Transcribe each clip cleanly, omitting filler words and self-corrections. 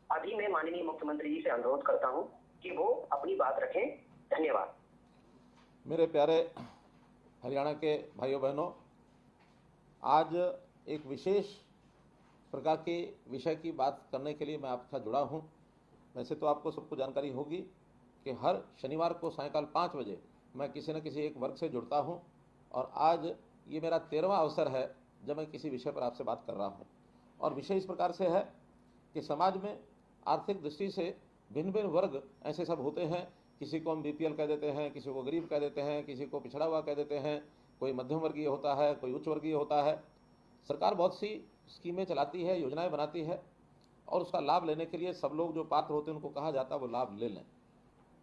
अभी मैं माननीय मुख्यमंत्री जी से अनुरोध करता हूं कि वो अपनी बात रखें। धन्यवाद। मेरे प्यारे हरियाणा के भाइयों बहनों, आज एक विशेष प्रकार के विषय की बात करने के लिए मैं आपके साथ जुड़ा हूं। वैसे तो आपको सबको जानकारी होगी कि हर शनिवार को सायंकाल 5 बजे मैं किसी न किसी एक वर्ग से जुड़ता हूं, और आज ये मेरा 13वां अवसर है जब मैं किसी विषय पर आपसे बात कर रहा हूं। और विषय इस प्रकार से है कि समाज में आर्थिक दृष्टि से भिन्न भिन्न वर्ग ऐसे सब होते हैं। किसी को हम बीपीएल कह देते हैं, किसी को गरीब कह देते हैं, किसी को पिछड़ा हुआ कह देते हैं, कोई मध्यम वर्गीय होता है, कोई उच्च वर्गीय होता है। सरकार बहुत सी स्कीमें चलाती है, योजनाएं बनाती है, और उसका लाभ लेने के लिए सब लोग जो पात्र होते हैं उनको कहा जाता है वो लाभ ले लें।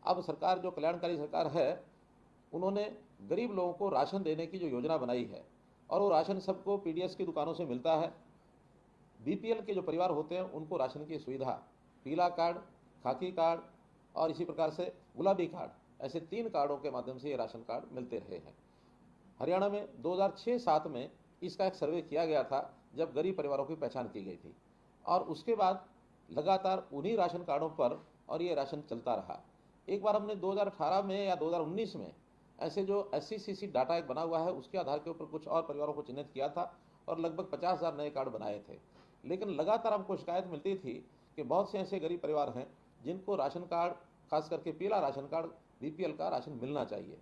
अब सरकार जो कल्याणकारी सरकार है, उन्होंने गरीब लोगों को राशन देने की जो योजना बनाई है, और वो राशन सबको पीडीएस की दुकानों से मिलता है। बीपीएल के जो परिवार होते हैं उनको राशन की सुविधा पीला कार्ड, खाकी कार्ड और इसी प्रकार से गुलाबी कार्ड, ऐसे 3 कार्डों के माध्यम से ये राशन कार्ड मिलते रहे हैं। हरियाणा में 2006-07 में इसका एक सर्वे किया गया था, जब गरीब परिवारों की पहचान की गई थी, और उसके बाद लगातार उन्हीं राशन कार्डों पर और ये राशन चलता रहा। एक बार हमने 2018 में या 2019 में ऐसे जो SCCC डाटा एक बना हुआ है, उसके आधार के ऊपर कुछ और परिवारों को चिन्हित किया था और लगभग 50,000 नए कार्ड बनाए थे। लेकिन लगातार हमको शिकायत मिलती थी कि बहुत से ऐसे गरीब परिवार हैं जिनको राशन कार्ड, खास करके पीला राशन कार्ड, बीपीएल का राशन मिलना चाहिए।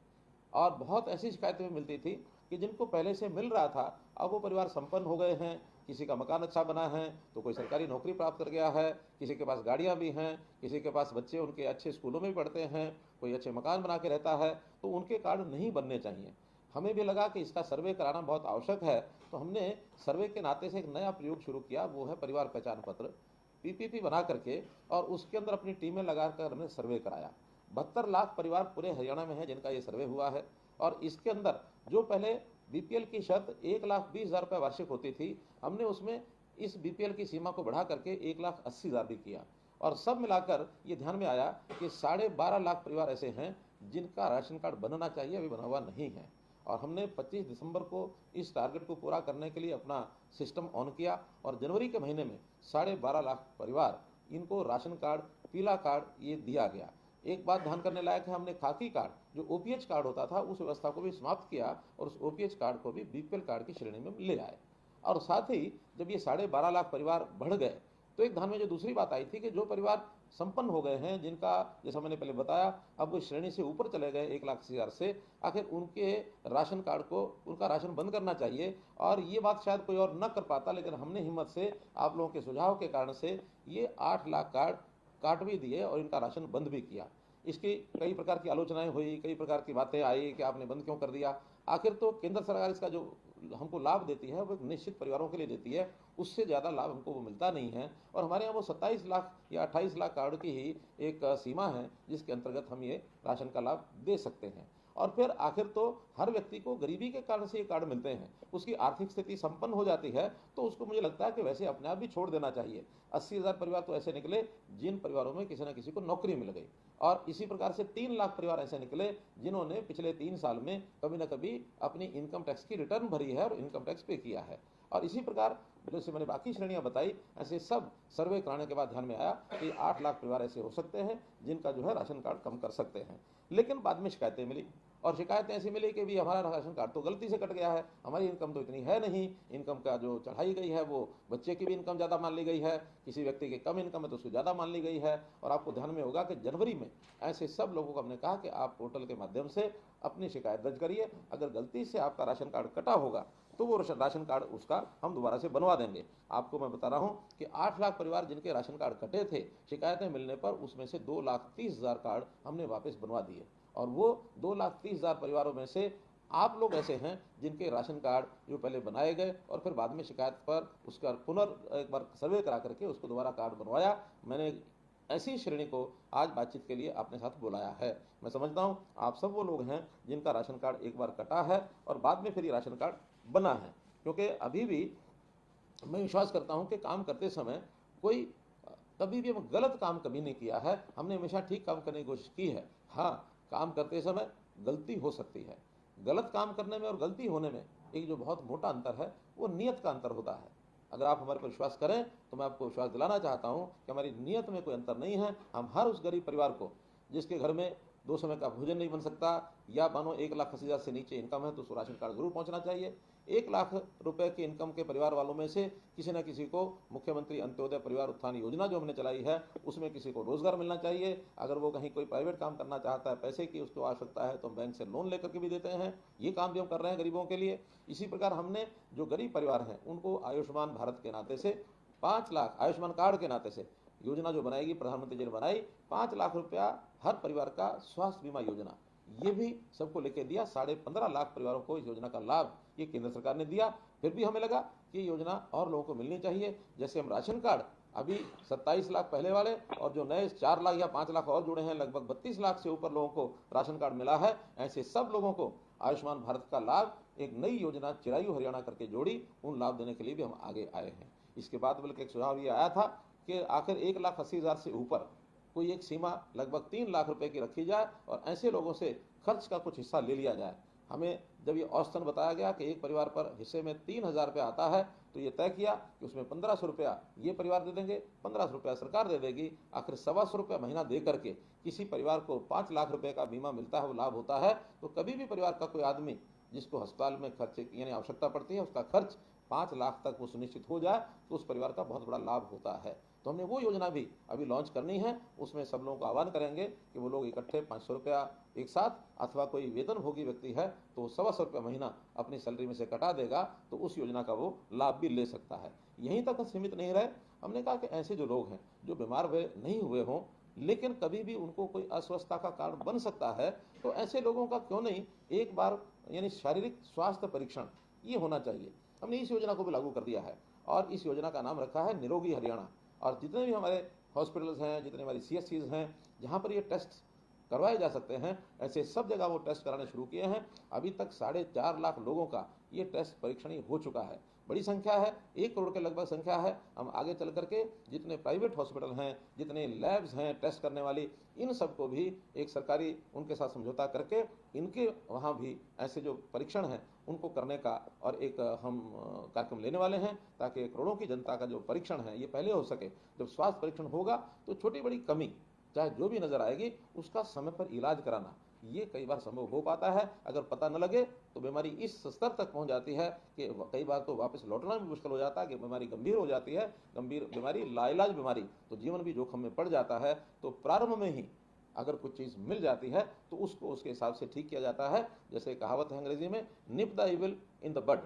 और बहुत ऐसी शिकायतें भी मिलती थी कि जिनको पहले से मिल रहा था, अब वो परिवार संपन्न हो गए हैं, किसी का मकान अच्छा बना है, तो कोई सरकारी नौकरी प्राप्त कर गया है, किसी के पास गाड़ियां भी हैं, किसी के पास बच्चे उनके अच्छे स्कूलों में पढ़ते हैं, कोई अच्छे मकान बना के रहता है, तो उनके कार्ड नहीं बनने चाहिए। हमें भी लगा कि इसका सर्वे कराना बहुत आवश्यक है, तो हमने सर्वे के नाते से एक नया प्रयोग शुरू किया, वो है परिवार पहचान पत्र, पीपीपी बना करके, और उसके अंदर अपनी टीमें लगाकर हमने सर्वे कराया। 72 लाख परिवार पूरे हरियाणा में है जिनका ये सर्वे हुआ है। और इसके अंदर जो पहले बीपीएल की शर्त 1,20,000 रुपये वार्षिक होती थी, हमने उसमें इस बीपीएल की सीमा को बढ़ा करके 1,80,000 भी किया। और सब मिलाकर ये ध्यान में आया कि 12.5 लाख परिवार ऐसे हैं जिनका राशन कार्ड बनना चाहिए, अभी बना हुआ नहीं है। और हमने 25 दिसंबर को इस टारगेट को पूरा करने के लिए अपना सिस्टम ऑन किया, और जनवरी के महीने में 12.5 लाख परिवार, इनको राशन कार्ड, पीला कार्ड ये दिया गया। एक बात ध्यान करने लायक है, हमने खाकी कार्ड, जो ओपीएच कार्ड होता था, उस व्यवस्था को भी समाप्त किया और उस ओपीएच कार्ड को भी बीपीएल कार्ड की श्रेणी में ले आए। और साथ ही जब ये 12.5 लाख परिवार बढ़ गए, तो एक ध्यान में जो दूसरी बात आई थी कि जो परिवार संपन्न हो गए हैं, जिनका जैसा मैंने पहले बताया अब वो श्रेणी से ऊपर चले गए 1,80,000 से, आखिर उनके राशन कार्ड को, उनका राशन बंद करना चाहिए। और ये बात शायद कोई और न कर पाता, लेकिन हमने हिम्मत से, आप लोगों के सुझाव के कारण से, ये 8 लाख कार्ड काट भी दिए और इनका राशन बंद भी किया। इसकी कई प्रकार की आलोचनाएं हुई, कई प्रकार की बातें आई कि आपने बंद क्यों कर दिया। आखिर तो केंद्र सरकार इसका जो हमको लाभ देती है वो एक निश्चित परिवारों के लिए देती है, उससे ज़्यादा लाभ हमको वो मिलता नहीं है। और हमारे यहाँ वो 27 लाख या 28 लाख कार्ड की ही एक सीमा है जिसके अंतर्गत हम ये राशन का लाभ दे सकते हैं। और फिर आखिर तो हर व्यक्ति को गरीबी के कारण से ये कार्ड मिलते हैं, उसकी आर्थिक स्थिति संपन्न हो जाती है तो उसको मुझे लगता है कि वैसे अपने आप भी छोड़ देना चाहिए। 80,000 परिवार तो ऐसे निकले जिन परिवारों में किसी न किसी को नौकरी मिल गई, और इसी प्रकार से 3 लाख परिवार ऐसे निकले जिन्होंने पिछले 3 साल में कभी न कभी अपनी इनकम टैक्स की रिटर्न भरी है और इनकम टैक्स पे किया है। और इसी प्रकार जैसे मैंने बाकी श्रेणियां बताई, ऐसे सब सर्वे कराने के बाद ध्यान में आया कि 8 लाख परिवार ऐसे हो सकते हैं जिनका जो है राशन कार्ड कम कर सकते हैं। लेकिन बाद में शिकायतें मिली, और शिकायतें ऐसी मिली कि भी हमारा राशन कार्ड तो गलती से कट गया है, हमारी इनकम तो इतनी है नहीं, इनकम का जो चढ़ाई गई है वो बच्चे की भी इनकम ज़्यादा मान ली गई है, किसी व्यक्ति की कम इनकम है तो उसको ज़्यादा मान ली गई है। और आपको ध्यान में होगा कि जनवरी में ऐसे सब लोगों को हमने कहा कि आप पोर्टल के माध्यम से अपनी शिकायत दर्ज करिए, अगर गलती से आपका राशन कार्ड कटा होगा तो वो राशन कार्ड उसका हम दोबारा से बनवा देंगे। आपको मैं बता रहा हूं कि 8 लाख परिवार जिनके राशन कार्ड कटे थे, शिकायतें मिलने पर उसमें से 2,30,000 कार्ड हमने वापस बनवा दिए। और वो 2,30,000 परिवारों में से आप लोग ऐसे हैं जिनके राशन कार्ड जो पहले बनाए गए और फिर बाद में शिकायत पर उसका एक बार सर्वे करा करके उसको दोबारा कार्ड बनवाया। मैंने ऐसी श्रेणी को आज बातचीत के लिए अपने साथ बुलाया है। मैं समझता हूं आप सब वो लोग हैं जिनका राशन कार्ड एक बार कटा है और बाद में फिर ये राशन कार्ड बना है, क्योंकि अभी भी मैं विश्वास करता हूं कि काम करते समय कोई कभी भी गलत काम कभी नहीं किया है, हमने हमेशा ठीक काम करने की कोशिश की है। हाँ, काम करते समय गलती हो सकती है, गलत काम करने में और गलती होने में एक जो बहुत मोटा अंतर है वो नियत का अंतर होता है। अगर आप हमारे पर विश्वास करें तो मैं आपको विश्वास दिलाना चाहता हूं कि हमारी नीयत में कोई अंतर नहीं है। हम हर उस गरीब परिवार को जिसके घर में 2 समय का भोजन नहीं बन सकता या मानो 1,80,000 से नीचे इनकम है तो उसको राशन कार्ड जरूर पहुंचना चाहिए। 1 लाख रुपए की इनकम के परिवार वालों में से किसी न किसी को मुख्यमंत्री अंत्योदय परिवार उत्थान योजना जो हमने चलाई है उसमें किसी को रोजगार मिलना चाहिए। अगर वो कहीं कोई प्राइवेट काम करना चाहता है, पैसे की उसको आवश्यकता है, तो हम बैंक से लोन लेकर के भी देते हैं। ये काम भी हम कर रहे हैं गरीबों के लिए। इसी प्रकार हमने जो गरीब परिवार हैं उनको आयुष्मान भारत के नाते से 5 लाख, आयुष्मान कार्ड के नाते से योजना जो बनाएगी प्रधानमंत्री जी ने बनाई, 5 लाख रुपया हर परिवार का स्वास्थ्य बीमा योजना, ये भी सबको लेके दिया। 15.5 लाख परिवारों को इस योजना का लाभ ये केंद्र सरकार ने दिया। फिर भी हमें लगा कि ये योजना और लोगों को मिलनी चाहिए। जैसे हम राशन कार्ड अभी 27 लाख पहले वाले और जो नए 4 लाख या 5 लाख और जुड़े हैं, लगभग 32 लाख से ऊपर लोगों को राशन कार्ड मिला है। ऐसे सब लोगों को आयुष्मान भारत का लाभ एक नई योजना चिरायु हरियाणा करके जोड़ी, उन लाभ देने के लिए भी हम आगे आए हैं। इसके बाद बल्कि एक सुझाव ये आया था कि आखिर 1,80,000 से ऊपर कोई एक सीमा लगभग 3 लाख रुपए की रखी जाए और ऐसे लोगों से खर्च का कुछ हिस्सा ले लिया जाए। हमें जब ये औसतन बताया गया कि एक परिवार पर हिस्से में 3,000 रुपया आता है तो ये तय किया कि उसमें 1,500 रुपया ये परिवार दे देंगे, 1,500 रुपया सरकार दे देगी। आखिर 125 रुपया महीना दे करके किसी परिवार को 5 लाख रुपए का बीमा मिलता है, वो लाभ होता है। तो कभी भी परिवार का कोई आदमी जिसको अस्पताल में खर्च यानी आवश्यकता पड़ती है, उसका खर्च 5 लाख तक वो सुनिश्चित हो जाए तो उस परिवार का बहुत बड़ा लाभ होता है। तो हमने वो योजना भी अभी लॉन्च करनी है। उसमें सब लोगों को आह्वान करेंगे कि वो लोग इकट्ठे 500 रुपया एक साथ, अथवा कोई वेतनभोगी व्यक्ति है तो 125 रुपया महीना अपनी सैलरी में से कटा देगा तो उस योजना का वो लाभ भी ले सकता है। यहीं तक सीमित नहीं रहे, हमने कहा कि ऐसे जो लोग हैं जो बीमार हुए नहीं हुए हों लेकिन कभी भी उनको कोई अस्वस्थता का कारण बन सकता है, तो ऐसे लोगों का क्यों नहीं एक बार यानी शारीरिक स्वास्थ्य परीक्षण ये होना चाहिए। हमने इस योजना को भी लागू कर दिया है और इस योजना का नाम रखा है निरोगी हरियाणा। और जितने भी हमारे हॉस्पिटल्स हैं, जितने हमारी CSCs हैं जहाँ पर ये टेस्ट करवाए जा सकते हैं, ऐसे सब जगह वो टेस्ट कराने शुरू किए हैं। अभी तक 4.5 लाख लोगों का ये टेस्ट परीक्षण हो चुका है। बड़ी संख्या है, 1 करोड़ के लगभग संख्या है। हम आगे चल करके जितने प्राइवेट हॉस्पिटल हैं, जितने लैब्स हैं टेस्ट करने वाली, इन सबको भी एक सरकारी उनके साथ समझौता करके इनके वहाँ भी ऐसे जो परीक्षण हैं उनको करने का और एक हम कार्यक्रम लेने वाले हैं ताकि करोड़ों की जनता का जो परीक्षण है ये पहले हो सके। जब स्वास्थ्य परीक्षण होगा तो छोटी बड़ी कमी चाहे जो भी नजर आएगी उसका समय पर इलाज कराना ये कई बार संभव हो पाता है। अगर पता न लगे तो बीमारी इस स्तर तक पहुंच जाती है कि कई बार तो वापस लौटना भी मुश्किल हो जाता है कि बीमारी गंभीर हो जाती है। गंभीर बीमारी, लाइलाज बीमारी, तो जीवन भी जोखिम में पड़ जाता है। तो प्रारंभ में ही अगर कुछ चीज़ मिल जाती है तो उसको उसके हिसाब से ठीक किया जाता है। जैसे कहावत है अंग्रेजी में, nip the evil in the bud,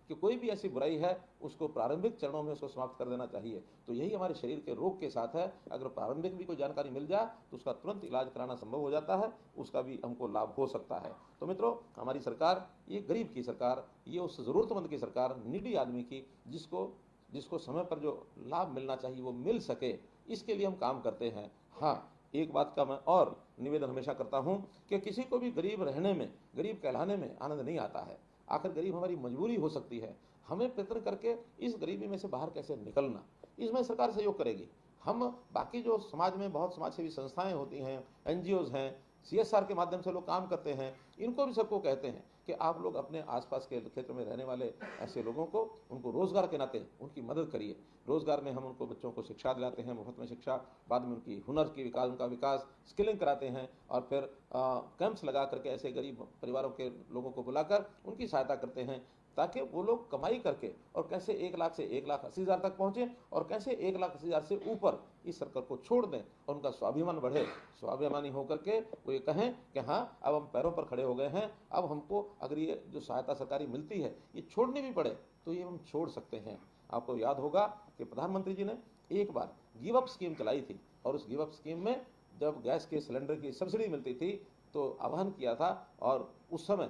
कि कोई भी ऐसी बुराई है उसको प्रारंभिक चरणों में उसको समाप्त कर देना चाहिए। तो यही हमारे शरीर के रोग के साथ है। अगर प्रारंभिक भी कोई जानकारी मिल जाए तो उसका तुरंत इलाज कराना संभव हो जाता है, उसका भी हमको लाभ हो सकता है। तो मित्रों, हमारी सरकार ये गरीब की सरकार, ये उस ज़रूरतमंद की सरकार, नीडी आदमी की, जिसको समय पर जो लाभ मिलना चाहिए वो मिल सके, इसके लिए हम काम करते हैं। हाँ, एक बात का मैं और निवेदन हमेशा करता हूँ कि किसी को भी गरीब रहने में, गरीब कहलाने में आनंद नहीं आता है। आखिर गरीब हमारी मजबूरी हो सकती है। हमें प्रयत्न करके इस गरीबी में से बाहर कैसे निकलना, इसमें सरकार सहयोग करेगी। हम बाकी जो समाज में बहुत समाजसेवी संस्थाएं होती हैं, NGOs हैं, CSR के माध्यम से लोग काम करते हैं, इनको भी सबको कहते हैं कि आप लोग अपने आसपास के क्षेत्र में रहने वाले ऐसे लोगों को, उनको रोजगार के नाते उनकी मदद करिए। रोजगार में हम उनको, बच्चों को शिक्षा दिलाते हैं, मुफ्त में शिक्षा, बाद में उनकी हुनर की विकास, उनका विकास, स्किलिंग कराते हैं और फिर कैंप्स लगा करके ऐसे गरीब परिवारों के लोगों को बुलाकर उनकी सहायता करते हैं ताकि वो लोग कमाई करके और कैसे 1 लाख से 1,80,000 तक पहुंचे और कैसे 1,80,000 से ऊपर इस सर्कल को छोड़ दें और उनका स्वाभिमान बढ़े। स्वाभिमानी होकर के वो ये कहें कि हाँ, अब हम पैरों पर खड़े हो गए हैं, अब हमको अगर ये जो सहायता सरकारी मिलती है ये छोड़नी भी पड़े तो ये हम छोड़ सकते हैं। आपको याद होगा कि प्रधानमंत्री जी ने एक बार गिव अप स्कीम चलाई थी और उस गिव अप स्कीम में जब गैस के सिलेंडर की सब्सिडी मिलती थी तो आह्वान किया था और उस समय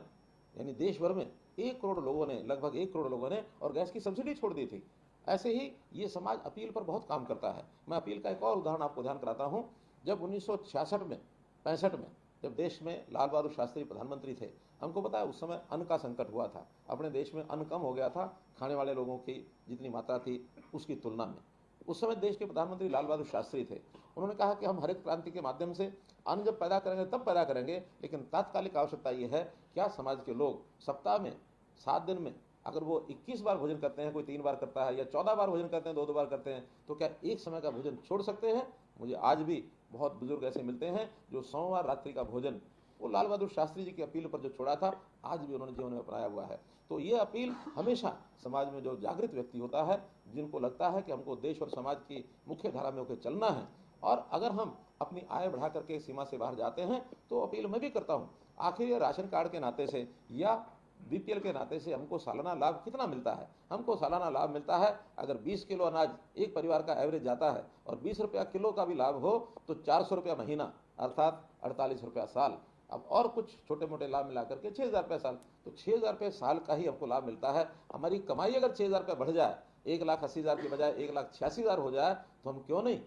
यानी देश भर में 1 करोड़ लोगों ने, लगभग 1 करोड़ लोगों ने और गैस की सब्सिडी छोड़ दी थी। ऐसे ही ये समाज अपील पर बहुत काम करता है। मैं अपील का एक और उदाहरण आपको ध्यान कराता हूँ। जब 1966 में 65 में जब देश में लाल बहादुर शास्त्री प्रधानमंत्री थे, हमको पता है उस समय अन्न का संकट हुआ था। अपने देश में अन्न कम हो गया था खाने वाले लोगों की जितनी मात्रा थी उसकी तुलना में। उस समय देश के प्रधानमंत्री लाल बहादुर शास्त्री थे। उन्होंने कहा कि हम हरित क्रांति के माध्यम से अन्न जब पैदा करेंगे तब पैदा करेंगे, लेकिन तात्कालिक आवश्यकता ये है क्या समाज के लोग सप्ताह में 7 दिन में अगर वो 21 बार भोजन करते हैं, कोई 3 बार करता है, या 14 बार भोजन करते हैं, 2-2 बार करते हैं, तो क्या एक समय का भोजन छोड़ सकते हैं? मुझे आज भी बहुत बुजुर्ग ऐसे मिलते हैं जो सोमवार रात्रि का भोजन वो लाल बहादुर शास्त्री जी की अपील पर जो छोड़ा था, आज भी उन्होंने जीवन में अपनाया हुआ है। तो ये अपील हमेशा समाज में जो जागृत व्यक्ति होता है, जिनको लगता है कि हमको देश और समाज की मुख्य धारा में होकर चलना है, और अगर हम अपनी आय बढ़ा करके सीमा से बाहर जाते हैं, तो अपील मैं भी करता हूँ। आखिर ये राशन कार्ड के नाते से या बीपीएल के नाते से हमको सालाना लाभ कितना मिलता है? हमको सालाना लाभ मिलता है, अगर 20 किलो अनाज एक परिवार का एवरेज जाता है और 20 रुपया किलो का भी लाभ हो, तो 400 रुपया महीना, अर्थात 48 रुपया साल। अब और कुछ छोटे मोटे लाभ मिला करके 6,000 रुपये साल, तो 6,000 रुपये साल का ही हमको लाभ मिलता है। हमारी कमाई अगर 6,000 रुपये बढ़ जाए, 1,80,000 की बजाय 1,86,000 हो जाए, तो हम क्यों नहीं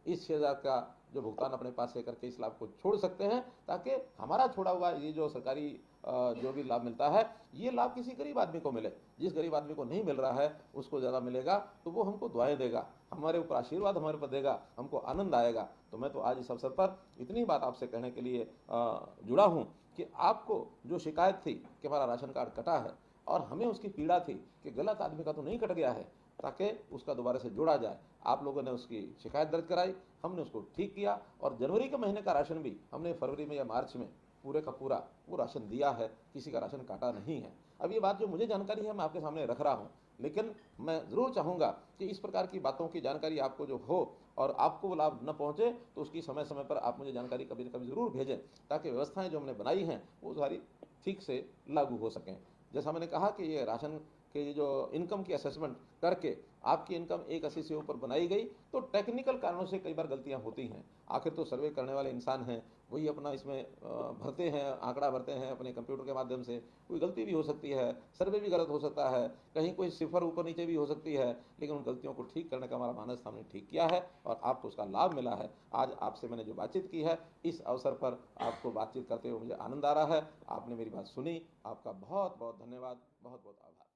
इस 6,000 का जो भुगतान अपने पास से करके इस लाभ को छोड़ सकते हैं, ताकि हमारा छोड़ा हुआ ये जो सरकारी जो भी लाभ मिलता है, ये लाभ किसी गरीब आदमी को मिले। जिस गरीब आदमी को नहीं मिल रहा है उसको ज़्यादा मिलेगा, तो वो हमको दुआएं देगा, हमारे ऊपर आशीर्वाद हमारे ऊपर देगा, हमको आनंद आएगा। तो मैं तो आज इस अवसर पर इतनी बात आपसे कहने के लिए जुड़ा हूँ कि आपको जो शिकायत थी कि हमारा राशन कार्ड कटा है, और हमें उसकी पीड़ा थी कि गलत आदमी का तो नहीं कट गया है, ताकि उसका दोबारा से जोड़ा जाए। आप लोगों ने उसकी शिकायत दर्ज कराई, हमने उसको ठीक किया, और जनवरी के महीने का राशन भी हमने फरवरी में या मार्च में पूरे का पूरा वो राशन दिया है, किसी का राशन काटा नहीं है। अब ये बात जो मुझे जानकारी है मैं आपके सामने रख रहा हूँ, लेकिन मैं ज़रूर चाहूँगा कि इस प्रकार की बातों की जानकारी आपको जो हो और आपको वो लाभ न पहुँचे, तो उसकी समय समय पर आप मुझे जानकारी कभी न कभी ज़रूर भेजें, ताकि व्यवस्थाएँ जो हमने बनाई हैं वो सारी ठीक से लागू हो सकें। जैसा मैंने कहा कि ये राशन के जो इनकम की असेसमेंट करके आपकी इनकम 180 से ऊपर बनाई गई, तो टेक्निकल कारणों से कई बार गलतियां होती हैं। आखिर तो सर्वे करने वाले इंसान हैं, वही अपना इसमें भरते हैं, आंकड़ा भरते हैं अपने कंप्यूटर के माध्यम से। कोई गलती भी हो सकती है, सर्वे भी गलत हो सकता है, कहीं कोई सिफर ऊपर नीचे भी हो सकती है, लेकिन उन गलतियों को ठीक करने का हमारा मानस हमने ठीक किया है और आपको उसका लाभ मिला है। आज आपसे मैंने जो बातचीत की है, इस अवसर पर आपको बातचीत करते हुए मुझे आनंद आ रहा है। आपने मेरी बात सुनी, आपका बहुत बहुत धन्यवाद, बहुत बहुत आभार।